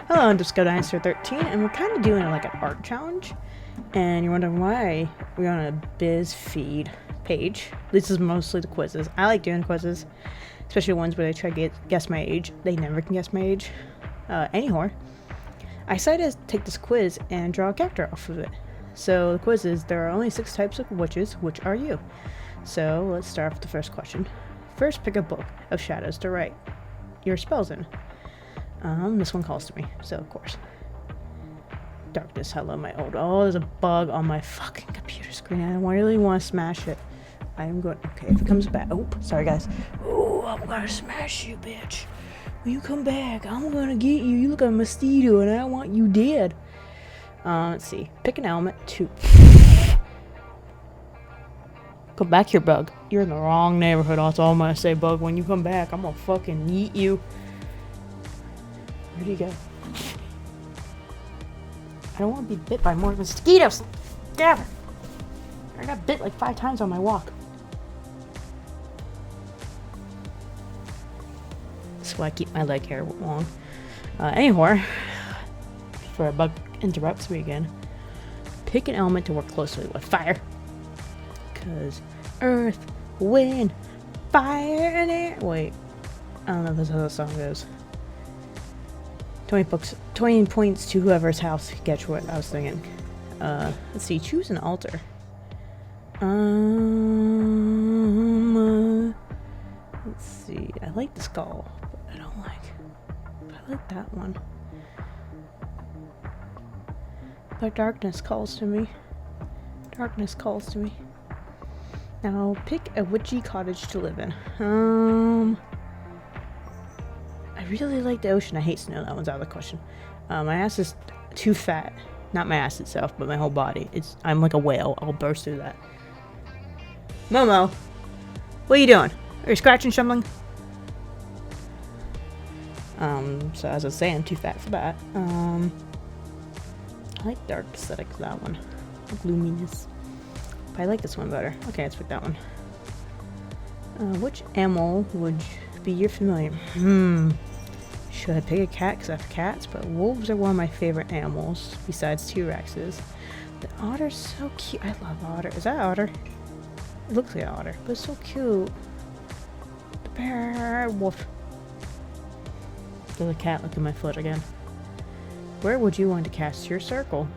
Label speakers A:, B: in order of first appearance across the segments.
A: Hello, I'm Disco Dinosaur 13, and we're kind of doing like an art challenge. And you're wondering why we're on a BuzzFeed page. This is mostly the quizzes. I like doing quizzes, especially ones where they try to guess my age. They never can guess my age. Anyhow, I decided to take this quiz and draw a character off of it. So the quiz is, there are only 6 types of witches. Which are you? So let's start off with the first question. First, pick a book of shadows to write your spells in. This one calls to me, so of course. Darkness, hello my old. Oh, there's a bug on my fucking computer screen. I really want to smash it. I am going. Okay, if it comes back. Oh, sorry guys. Oh, I'm gonna smash you, bitch. When you come back, I'm gonna get you. You look like a mosquito, and I want you dead. Let's see. Pick an element to. Come back here, bug. You're in the wrong neighborhood. That's all I'm gonna say, bug. When you come back, I'm gonna fucking eat you. Where'd you go? I don't want to be bit by more mosquitoes. Damn it. I got bit like 5 times on my walk. That's why I keep my leg hair long. Anyhow, before a bug interrupts me again, pick an element to work closely with. Fire. Because earth, wind, fire, and air. Wait. I don't know if that's how the song goes. 20 points to whoever's house can catch what I was thinking. Let's see. Choose an altar. Let's see. I like the skull, but I don't like. But I like that one. But darkness calls to me. Darkness calls to me. Now pick a witchy cottage to live in. I really like the ocean. I hate snow. That one's out of the question. My ass is too fat. Not my ass itself, but my whole body. I'm like a whale. I'll burst through that. Momo, what are you doing? Are you scratching something? So as I was saying, I'm too fat for that. I like dark aesthetics, that one. Gloominess. But I like this one better. Okay, let's pick that one. Which animal would be your familiar? Should I pick a cat because I have cats? But wolves are one of my favorite animals besides T-Rexes. The otter's so cute. I love otter. Is that an otter? It looks like an otter, but it's so cute. The bear, wolf. There's a cat licking my foot again. Where would you want to cast your circle?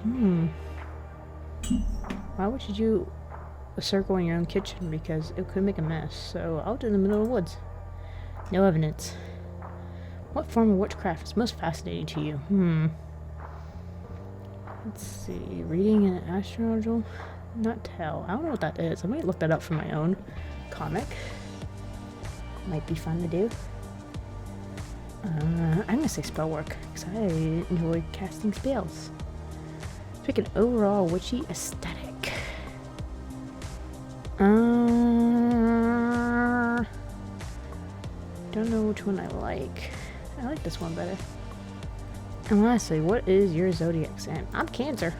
A: Why would you do a circle in your own kitchen? Because it could make a mess. So I'll do it in the middle of the woods. No evidence. What form of witchcraft is most fascinating to you? Let's see. Reading an astrological? Not tell. I don't know what that is. I might look that up for my own comic. Might be fun to do. I'm gonna say spell work because I enjoy casting spells. Pick an overall witchy aesthetic. Don't know which one I like. I like this one better. And lastly, what is your zodiac sign? I'm Cancer.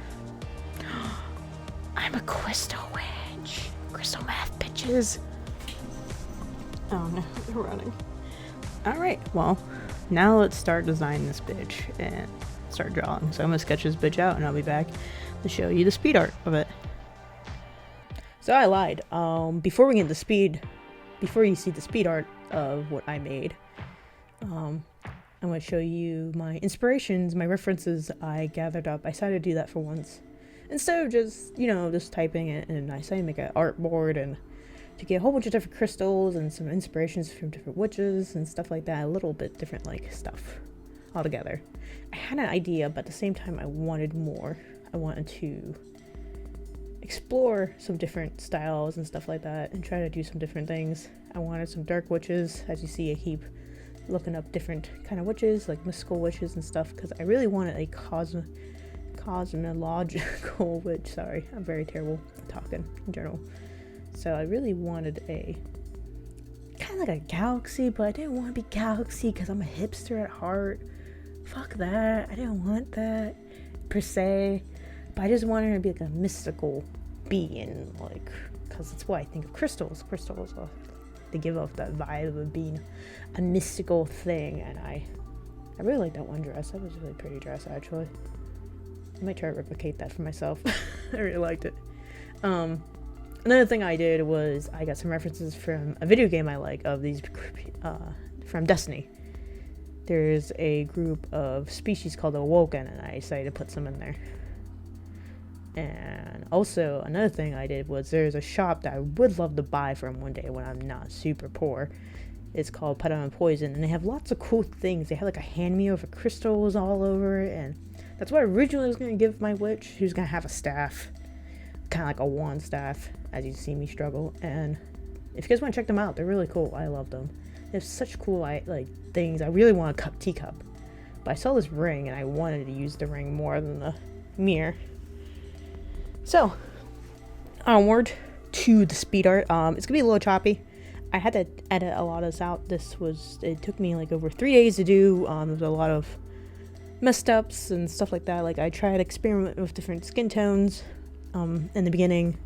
A: I'm a crystal witch. Crystal math, bitches. Oh no, they're running. Alright, well, now let's start designing this bitch and start drawing. So I'm gonna sketch this bitch out and I'll be back to show you the speed art of it. So I lied. Before you see the speed art of what I made, I'm going to show you my inspirations, my references I gathered up. I decided to do that for once. Instead of just, just typing it, and I decided to make an art board and to get a whole bunch of different crystals and some inspirations from different witches and stuff like that. A little bit different, stuff altogether. I had an idea, but at the same time, I wanted more. I wanted to explore some different styles and stuff like that and try to do some different things. I wanted some dark witches. As you see, I keep looking up different kind of witches, like mystical witches and stuff, because I really wanted a cosmological witch. Sorry, I'm very terrible at talking in general. So I really wanted a kind of like a galaxy, but I didn't want to be galaxy because I'm a hipster at heart. Fuck that. I didn't want that per se, but I just wanted her to be like a mystical being, because that's what I think of crystals. They give off that vibe of being a mystical thing, and I I really like that one dress. That was a really pretty dress, actually. I might try to replicate that for myself. I really liked it. Another thing I did was I got some references from a video game I like of these from Destiny. There's a group of species called the Awoken, and I decided to put some in there. And also, another thing I did was there's a shop that I would love to buy from one day when I'm not super poor. It's called Put On Poison, and they have lots of cool things. They have like a hand mirror with crystals all over it, and that's what I originally was going to give my witch. She was going to have a staff, kind of like a wand staff, as you see me struggle. And if you guys want to check them out, they're really cool. I love them. They have such cool like things. I really want a teacup, but I saw this ring, and I wanted to use the ring more than the mirror. So, onward to the speed art. It's gonna be a little choppy. I had to edit a lot of this out. It took me like over 3 days to do. There's a lot of messed ups and stuff like that. Like I tried to experiment with different skin tones. In the beginning,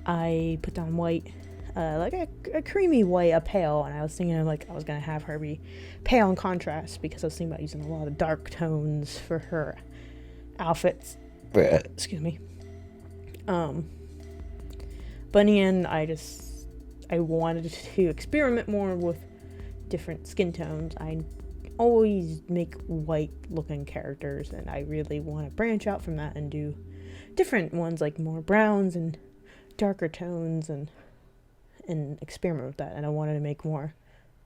A: I put down white, like a creamy white, a pale, and I was thinking like I was gonna have her be pale in contrast because I was thinking about using a lot of dark tones for her outfits. Excuse me. But in the end, I wanted to experiment more with different skin tones. I always make white looking characters, and I really want to branch out from that and do different ones, like more browns and darker tones, and experiment with that. And I wanted to make more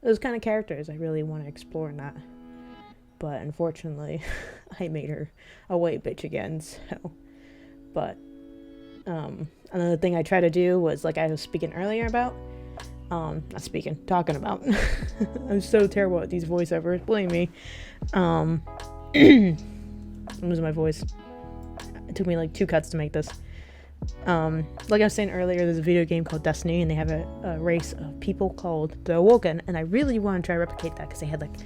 A: those kind of characters. I really want to explore in that. But unfortunately, I made her a white bitch again, so. But another thing I tried to do was, like I was speaking earlier about, talking about. I'm so terrible at these voiceovers, blame me. I'm losing my voice. It took me like 2 cuts to make this. Like I was saying earlier, there's a video game called Destiny, and they have a race of people called the Awoken, and I really want to try to replicate that because they had like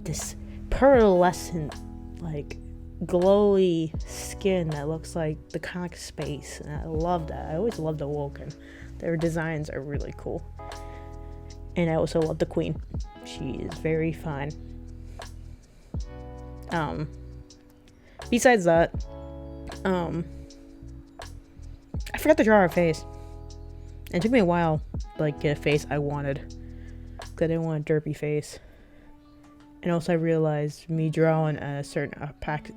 A: this pearlescent, like glowy skin that looks like the kind of like space, and I love that. I always loved the Awoken. Their designs are really cool. And I also love the queen. She is very fine. Besides that, I forgot to draw her face. And it took me a while to like get a face I wanted, because I didn't want a derpy face. And also I realized me drawing a certain opacity,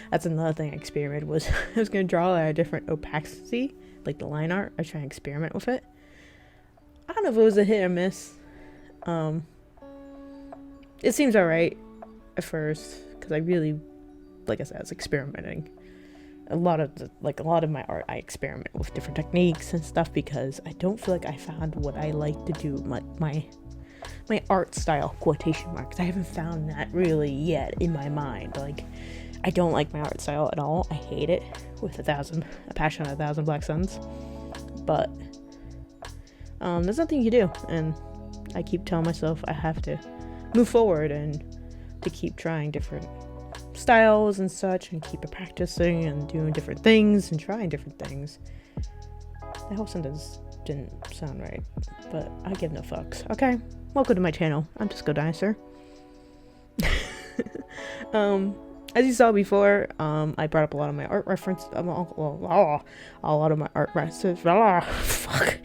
A: that's another thing I experimented was I was going to draw a different opacity, like the line art. I was trying to experiment with it. I don't know if it was a hit or miss. It seems alright at first, because I really, like I said, I was experimenting. A lot of my art, I experiment with different techniques and stuff because I don't feel like I found what I like to do, my art style, quotation marks. I haven't found that really yet in my mind. Like, I don't like my art style at all. I hate it with a passion on 1,000 black suns. But there's nothing you can do, and I keep telling myself I have to move forward and to keep trying different styles and such, and keep practicing and doing different things and trying different things. The whole sentence didn't sound right, but I give no fucks. Okay, welcome to my channel. I'm Disco Dinosaur. As you saw before, I brought up a lot of my art references. A lot of my art references. Fuck.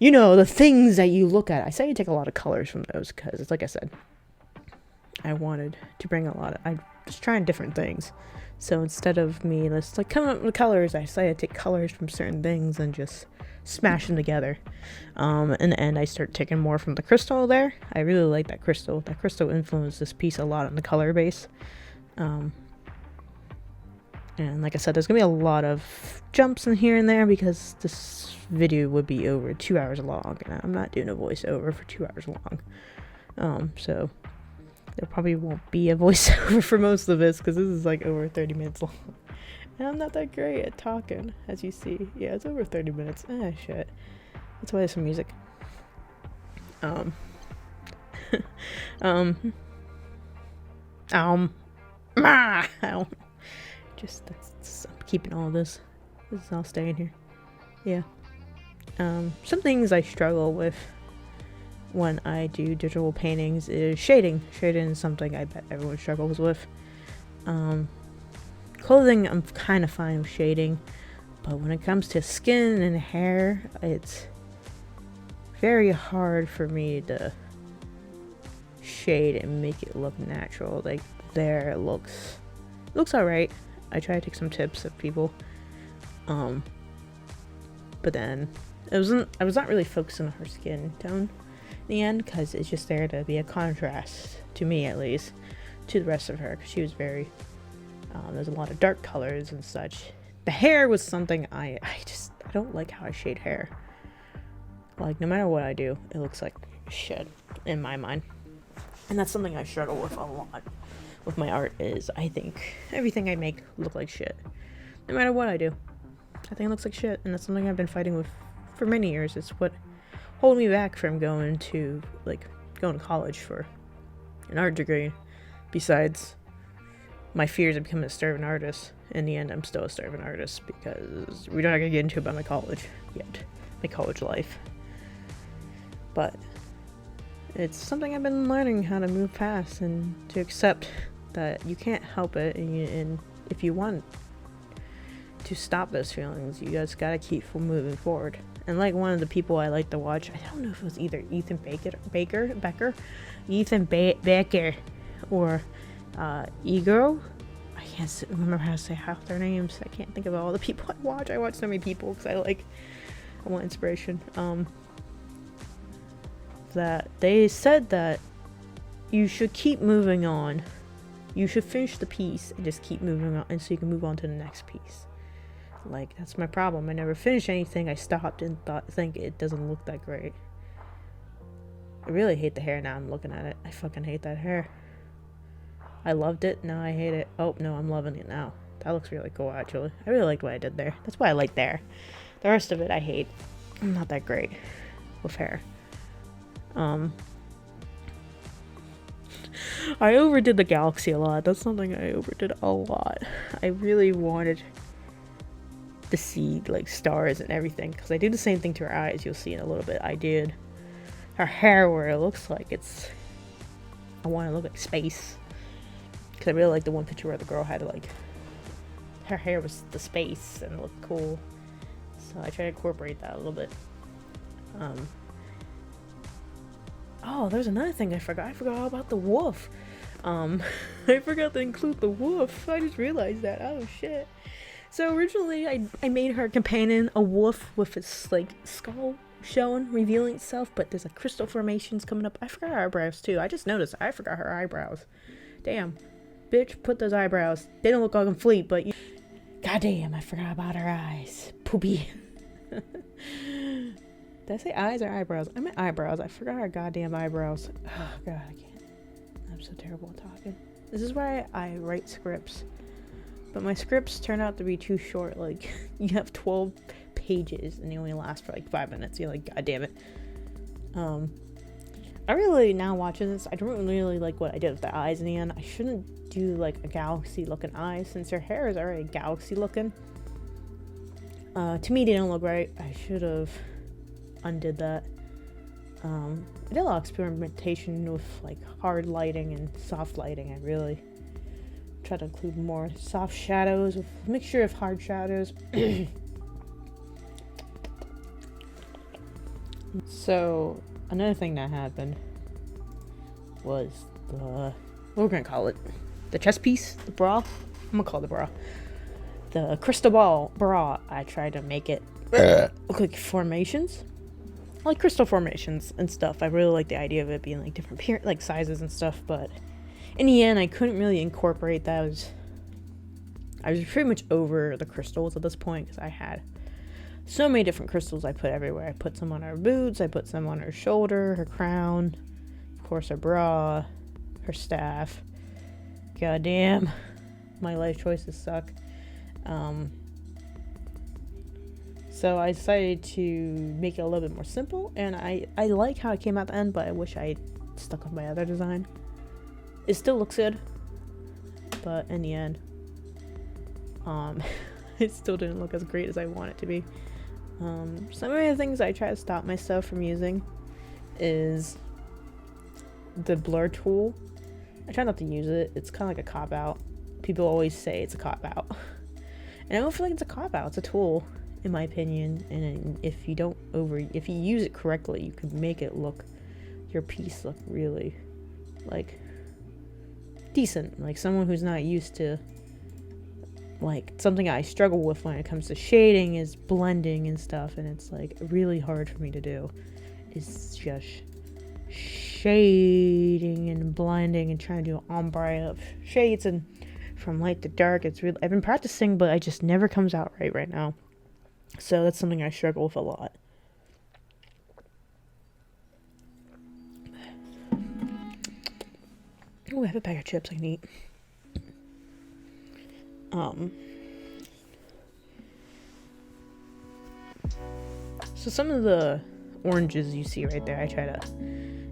A: You know, the things that you look at. I say you take a lot of colors from those because it's like I said, I wanted to bring I was trying different things. So instead of me, let's like come up with colors, I decided to take colors from certain things and just smash them together. In the end, I start taking more from the crystal there. I really like that crystal. That crystal influenced this piece a lot on the color base. And like I said, there's gonna be a lot of jumps in here and there because this video would be over 2 hours long, and I'm not doing a voiceover for 2 hours long. So there probably won't be a voiceover for most of this because this is like over 30 minutes long. And I'm not that great at talking, as you see. Yeah, it's over 30 minutes. Shit. That's why there's some music. I'm keeping all this. This is all staying here. Yeah. Some things I struggle with when I do digital paintings is shading. Shading is something I bet everyone struggles with. Clothing, I'm kind of fine with shading, but when it comes to skin and hair, it's very hard for me to shade and make it look natural. Like there, it looks alright. I try to take some tips of people, but then I was not really focusing on her skin tone in the end, because it's just there to be a contrast, to me at least, to the rest of her, because she was very there's a lot of dark colors and such. The hair was something I don't like how I shade hair. Like, no matter what I do, it looks like shit in my mind. And that's something I struggle with a lot with my art, is I think everything I make look like shit. No matter what I do, I think it looks like shit. And that's something I've been fighting with for many years. It's what hold me back from going to college for an art degree, besides my fears of becoming a starving artist. In the end, I'm still a starving artist, because we're not gonna get into it about my college yet, my college life. But it's something I've been learning how to move past, and to accept that you can't help it, and if you want to stop those feelings, you just gotta keep moving forward. And like one of the people I like to watch, I don't know if it was either Ethan Becker, or Ego. I can't remember how to say half their names. I can't think of all the people I watch. I watch so many people because I want inspiration. That they said that you should keep moving on. You should finish the piece and just keep moving on, and so you can move on to the next piece. Like, that's my problem. I never finish anything. I stopped and think it doesn't look that great. I really hate the hair now I'm looking at it. I fucking hate that hair. I loved it, now I hate it. Oh, no, I'm loving it now. That looks really cool, actually. I really liked what I did there. That's why I like there. The rest of it, I hate. I'm not that great with hair. I overdid the galaxy a lot. That's something I overdid a lot. I really wanted to see, like, stars and everything, because I do the same thing to her eyes. You'll see in a little bit. I did her hair where it looks like it's... I want to look like space. Because I really like the one picture where the girl had, like, her hair was the space and looked cool. So I try to incorporate that a little bit. Oh, there's another thing I forgot. I forgot all about the wolf. I forgot to include the wolf. I just realized that. Oh, shit. So originally, I made her companion a wolf with its, like, skull showing, revealing itself. But there's, like, crystal formations coming up. I forgot her eyebrows, too. I just noticed I forgot her eyebrows. Damn. Bitch, put those eyebrows. They don't look complete, but... Goddamn, I forgot about her eyes. Poopy. Did I say eyes or eyebrows? I meant eyebrows. I forgot her goddamn eyebrows. Oh, God, I can't. I'm so terrible at talking. This is why I write scripts. But my scripts turn out to be too short. Like, you have 12 pages and they only last for like 5 minutes. You're like, God damn it. I really, now watching this, I don't really like what I did with the eyes in the end. I shouldn't do like a galaxy looking eye, since her hair is already galaxy looking. To me, they don't look right. I should have undid that. I did a lot of experimentation with like hard lighting and soft lighting. I really try to include more soft shadows with a mixture of hard shadows. So another thing that happened was what we're gonna call it, the chest piece, the bra. I'm gonna call it the bra. The crystal ball bra. I tried to make it look like formations, like crystal formations and stuff. I really like the idea of it being like different like sizes and stuff, but in the end, I couldn't really incorporate those. I was pretty much over the crystals at this point, because I had so many different crystals I put everywhere. I put some on her boots, I put some on her shoulder, her crown, of course her bra, her staff. Goddamn, my life choices suck. So I decided to make it a little bit more simple, and I like how it came out at the end, but I wish I stuck with my other design. It still looks good, but in the end, it still didn't look as great as I want it to be. Some of the things I try to stop myself from using is the blur tool, I try not to use it. It's kind of like a cop-out. People always say it's a cop-out. And I don't feel like it's a cop-out. It's a tool, in my opinion. And if you use it correctly, you can make your piece look really, like, decent. Like, someone who's not used to, like, something I struggle with when it comes to shading is blending and stuff. And it's, like, really hard for me to do. It's just shading and blending and trying to do ombre of shades and from light to dark. It's really, I've been practicing, but it just never comes out right now. So that's something I struggle with a lot. Oh, I have a bag of chips I can eat. So some of the oranges you see right there, I try to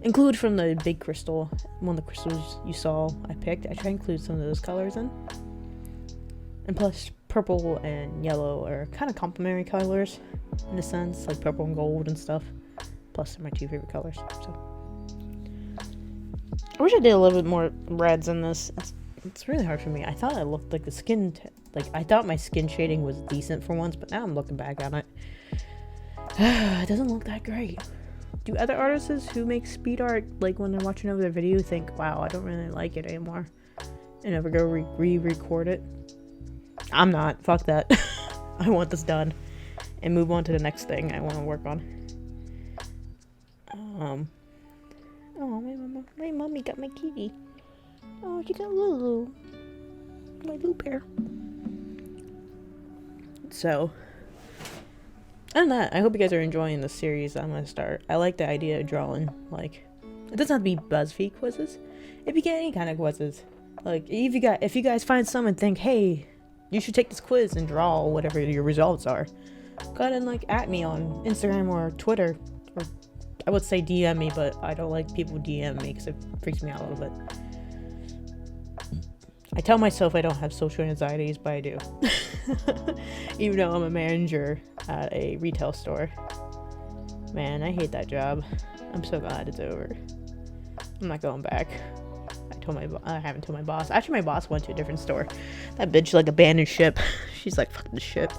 A: include from the big crystal. One of the crystals you saw I picked, I try to include some of those colors in. And plus, purple and yellow are kind of complementary colors in a sense, like purple and gold and stuff. Plus, they're my two favorite colors. So I wish I did a little bit more reds in this. It's really hard for me. I thought I looked like the skin, I thought my skin shading was decent for once, but now I'm looking back on it. It doesn't look that great. Do other artists who make speed art, like when they're watching over their video, think, wow, I don't really like it anymore, and ever go re-record it? I'm not. Fuck that. I want this done and move on to the next thing I want to work on. Oh, my mommy got my kitty. Oh, she got Lulu, my blue bear. So, and that, I hope you guys are enjoying the series I'm gonna start. I like the idea of drawing, like, it doesn't have to be BuzzFeed quizzes. It can be any kind of quizzes. Like, if you guys find some and think, hey, you should take this quiz and draw whatever your results are, go ahead and, like, at me on Instagram or Twitter. Or I would say DM me, but I don't like people DM me because it freaks me out a little bit. I tell myself I don't have social anxieties, but I do. Even though I'm a manager at a retail store. Man, I hate that job. I'm so glad it's over. I'm not going back. I haven't told my boss. Actually, my boss went to a different store. That bitch, like, abandoned ship. She's like, fuck the ship.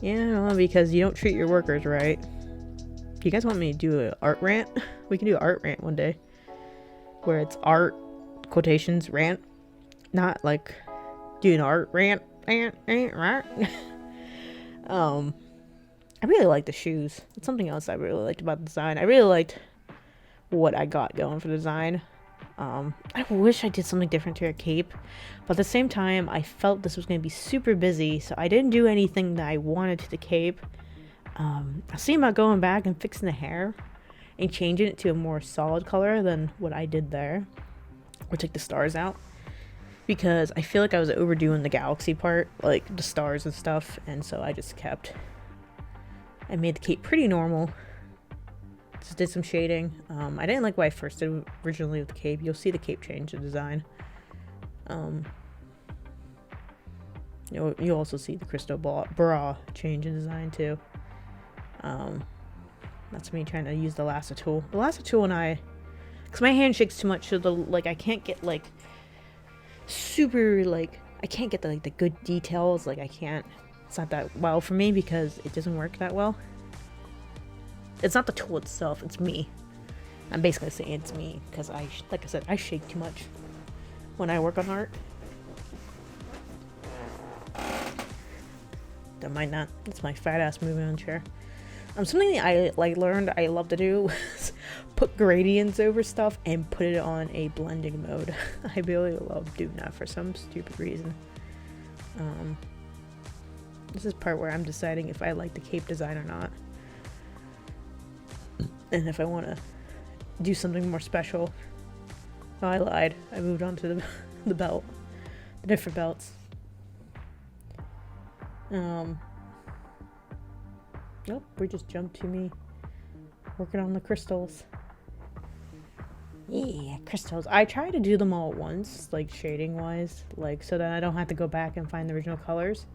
A: Yeah, because you don't treat your workers right. Do you guys want me to do an art rant? We can do an art rant one day. Where it's art, quotations, rant. Not like doing art rant. Right? I really like the shoes. It's something else I really liked about the design. I really liked what I got going for the design. I wish I did something different to her cape, but at the same time, I felt this was going to be super busy, so I didn't do anything that I wanted to the cape. I was thinking about going back and fixing the hair and changing it to a more solid color than what I did there, or take the stars out, because I feel like I was overdoing the galaxy part, like the stars and stuff, and so I made the cape pretty normal. Just did some shading. I didn't like what I first did originally with the cape. You'll see the cape change the design. You'll also see the crystal bra change in design too. That's me trying to use the lasso tool. The lasso tool and because my hand shakes too much, so I can't get like super I can't get the good details. It's not that well for me because it doesn't work that well. It's not the tool itself, it's me. I'm basically saying it's me because like I said, I shake too much when I work on art. Don't mind that. It's my fat ass moving on chair. Something that I learned I love to do is put gradients over stuff and put it on a blending mode. I really love doing that for some stupid reason. This is part where I'm deciding if I like the cape design or not. And if I want to do something more special. Oh, I lied. I moved on to the belt. The different belts. Nope, we just jumped to me working on the crystals. Yeah, crystals. I try to do them all at once, shading wise, so that I don't have to go back and find the original colors.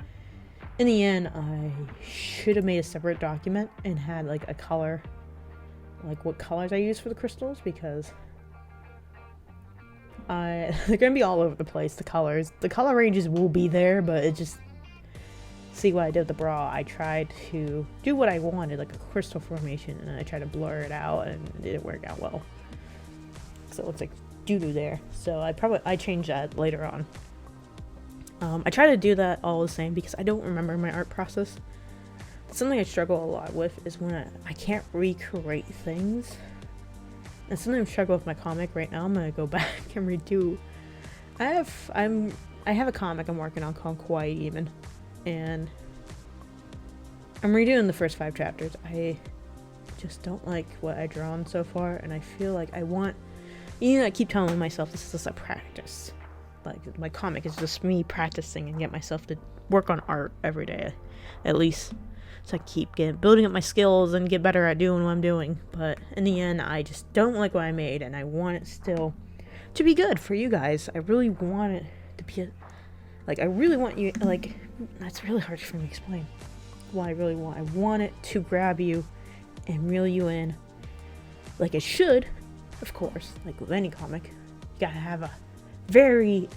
A: In the end, I should have made a separate document and had a color, what colors I use for the crystals, because they're gonna be all over the place. The color ranges will be there, but it just, see what I did with the bra. I tried to do what I wanted, like a crystal formation, and I tried to blur it out, and it didn't work out well. So it looks like doo-doo there. So I changed that later on. I try to do that all the same because I don't remember my art process. Something I struggle a lot with is when I can't recreate things. And something I'm struggling with my comic right now. I'm gonna go back and redo. I have a comic I'm working on called Kawaii Even, and I'm redoing the first 5 chapters. I just don't like what I've drawn so far, and I feel like I keep telling myself this is just a practice. Like, my comic is just me practicing and get myself to work on art every day, at least. So I keep building up my skills and get better at doing what I'm doing. But in the end, I just don't like what I made, and I want it still to be good for you guys. I really want it to be I really want you, that's really hard for me to explain what I really want. I want it to grab you and reel you in, like it should, of course, like with any comic. You gotta have a very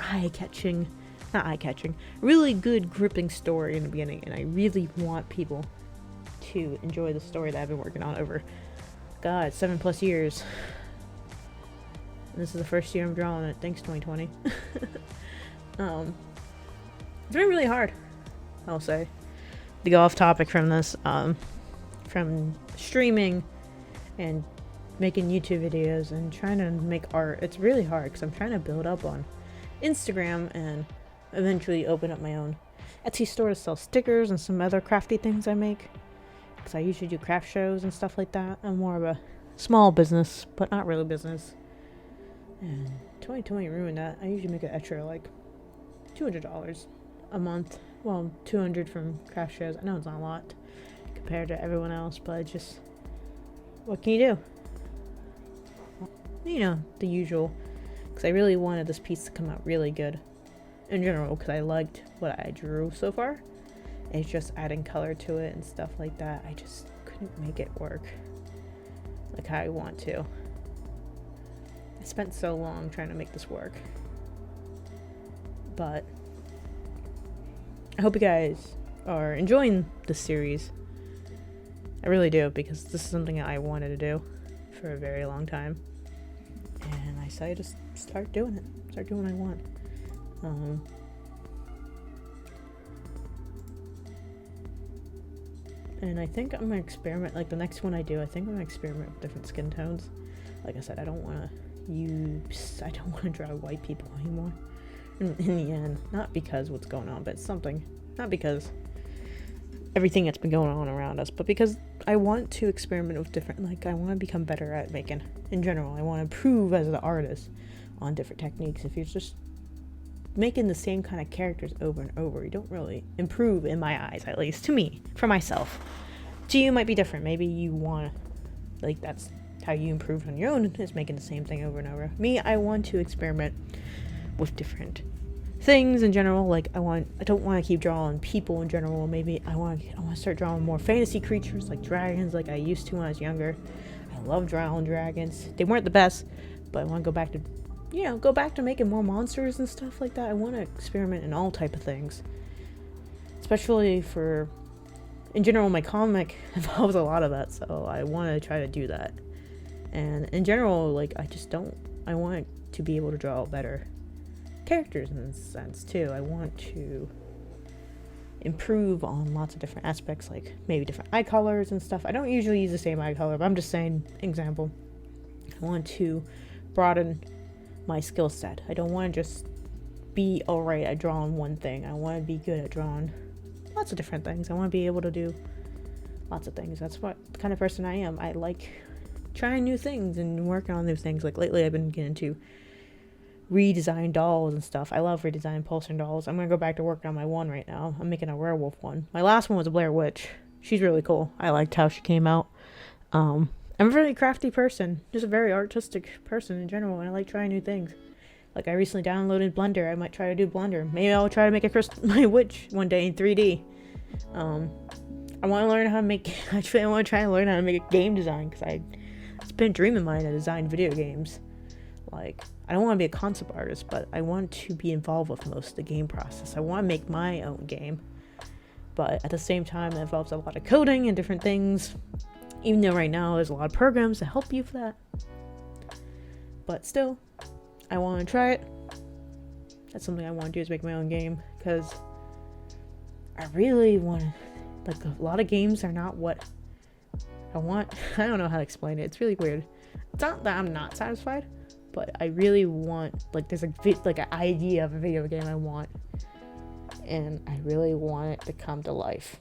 A: really good gripping story in the beginning, and I really want people to enjoy the story that I've been working on over 7+ years. And this is the first year I'm drawing it. Thanks 2020. It's been really hard, I'll say, to go off topic from this, from streaming and making YouTube videos and trying to make art. It's really hard because I'm trying to build up on Instagram and eventually open up my own Etsy store to sell stickers and some other crafty things I make, because I usually do craft shows and stuff like that. I'm more of a small business, but not really business, and 2020 ruined that. I usually make an extra like $200 a month. Well, 200 from craft shows. I know it's not a lot compared to everyone else, but just, what can you do? You know, the usual. Because I really wanted this piece to come out really good in general, because I liked what I drew so far. It's just adding color to it and stuff like that. I just couldn't make it work like how I want to. I spent so long trying to make this work. But I hope you guys are enjoying this series. I really do, because this is something I wanted to do for a very long time. And I decided to start doing it. Start doing what I want. And I think I'm gonna experiment, like the next one I do, I think I'm gonna experiment with different skin tones. Like I said, I don't want to draw white people anymore. In the end, not because what's going on, but something, not because everything that's been going on around us, but because I want to experiment with different, I want to become better at making, in general. I want to improve as an artist on different techniques. If you're just making the same kind of characters over and over, you don't really improve, in my eyes, at least, to me, for myself. To you, it might be different. Maybe you want to, that's how you improve on your own, is making the same thing over and over. Me, I want to experiment with different things in general. I don't want to keep drawing people in general. Maybe I want to start drawing more fantasy creatures, like dragons, like I used to when I was younger. I love drawing dragons. They weren't the best, but I want to go back to making more monsters and stuff like that. I want to experiment in all type of things, especially in general, my comic involves a lot of that, so I want to try to do that. And in general, I want to be able to draw better characters in a sense too. I want to improve on lots of different aspects, like maybe different eye colors and stuff. I don't usually use the same eye color, but I'm just saying, example. I want to broaden my skill set. I don't want to just be alright at drawing one thing. I want to be good at drawing lots of different things. I want to be able to do lots of things. That's what the kind of person I am. I like trying new things and working on new things. Like lately I've been getting into redesign dolls and stuff. I love redesigning pulsing dolls. I'm gonna go back to working on my one right now. I'm making a werewolf one. My last one was a Blair Witch. She's really cool. I liked how she came out. I'm a very crafty person, just a very artistic person in general, and I like trying new things. Like I recently downloaded Blender. I might try to do Blender. Maybe I'll try to make my witch one day in 3D. I want to learn how to make. Actually, I want to try to learn how to make a game design, because it's been a dream of mine to design video games. I don't want to be a concept artist, but I want to be involved with most of the game process. I want to make my own game, but at the same time, it involves a lot of coding and different things, even though right now there's a lot of programs to help you for that. But still, I want to try it. That's something I want to do, is make my own game, because I really want to, like, a lot of games are not what I want. I don't know how to explain it. It's really weird. It's not that I'm not satisfied, but I really want, like, there's an idea of a video game I want, and I really want it to come to life,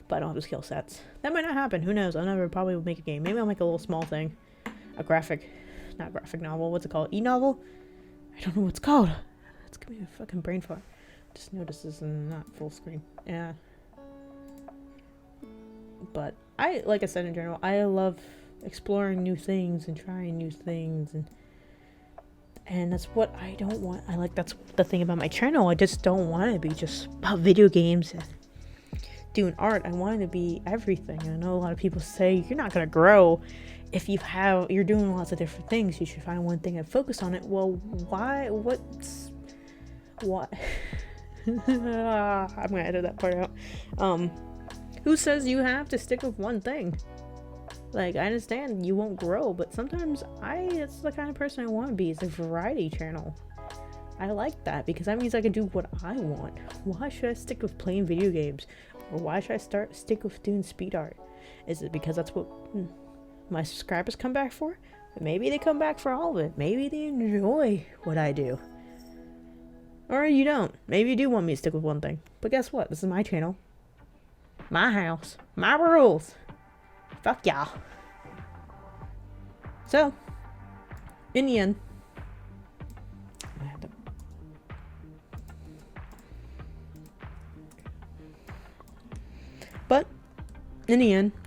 A: but I don't have the skill sets. That might not happen. Who knows? I'll never probably make a game. Maybe I'll make a little small thing, a not graphic novel. What's it called? E-novel? I don't know what it's called. It's gonna be a fucking brain fart. Just notice this is not full screen. Yeah. But like I said, in general, I love exploring new things and trying new things, and that's what I don't want. That's the thing about my channel. I just don't want it to be just about video games and doing art. I want it to be everything. I know a lot of people say you're not gonna grow if you're doing lots of different things. You should find one thing and focus on it. Well, why? What? I'm gonna edit that part out. Who says you have to stick with one thing? Like, I understand you won't grow, but sometimes that's the kind of person I want to be. It's a variety channel. I like that because that means I can do what I want. Why should I stick with playing video games? Or why should I stick with doing speed art? Is it because that's what my subscribers come back for? Maybe they come back for all of it. Maybe they enjoy what I do. Or you don't. Maybe you do want me to stick with one thing. But guess what? This is my channel. My house. My rules. Fuck y'all. So, in the end,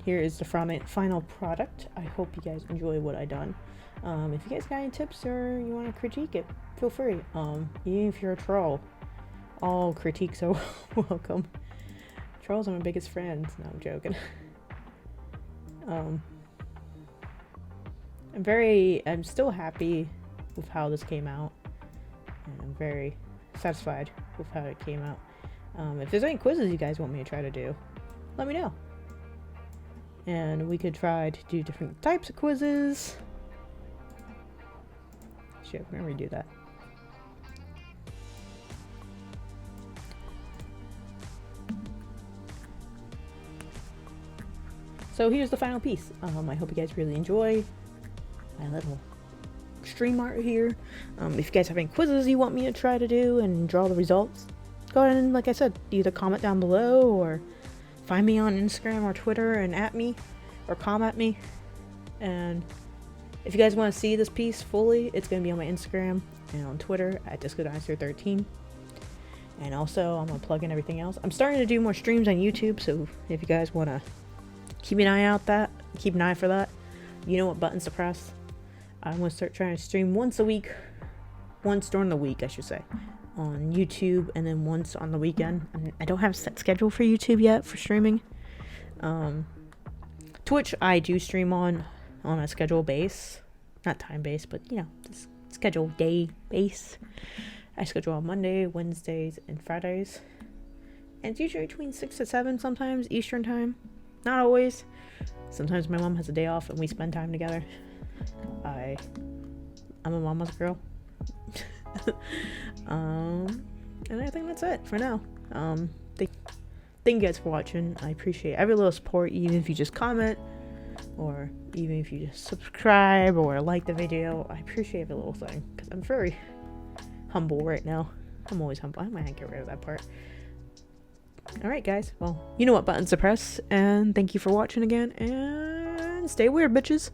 A: here is the final product. I hope you guys enjoy what I done. If you guys got any tips or you want to critique it, feel free. Even if you're a troll, all critiques are welcome. Trolls are my biggest friends. No, I'm joking. I'm still happy with how this came out, and I'm very satisfied with how it came out. If there's any quizzes you guys want me to try to do, let me know, and we could try to do different types of quizzes. Shit, we're gonna redo that. So here's the final piece. I hope you guys really enjoy my little stream art here. If you guys have any quizzes you want me to try to do and draw the results, go ahead and, like I said, either comment down below or find me on Instagram or Twitter and at me or comment me. And if you guys want to see this piece fully, it's going to be on my Instagram and on Twitter at DiscoDinosaur13. And also, I'm going to plug in everything else. I'm starting to do more streams on YouTube, so if you guys want to keep an eye for that. You know what buttons to press. I'm going to start trying to stream once during the week, I should say, on YouTube, and then once on the weekend. I don't have a set schedule for YouTube yet for streaming. Twitch, I do stream on a schedule base. Not time base, but, schedule day base. I schedule on Monday, Wednesdays, and Fridays. And it's usually between 6 to 7 sometimes, Eastern time. Not always. Sometimes my mom has a day off and we spend time together. I'm a mama's girl. And I think that's it for now. Thank you guys for watching. I appreciate every little support, even if you just comment, or even if you just subscribe or like the video. I appreciate every little thing, because I'm very humble right now. I'm always humble. I might get rid of that part. Alright guys, well, you know what buttons to press, and thank you for watching again, and stay weird, bitches.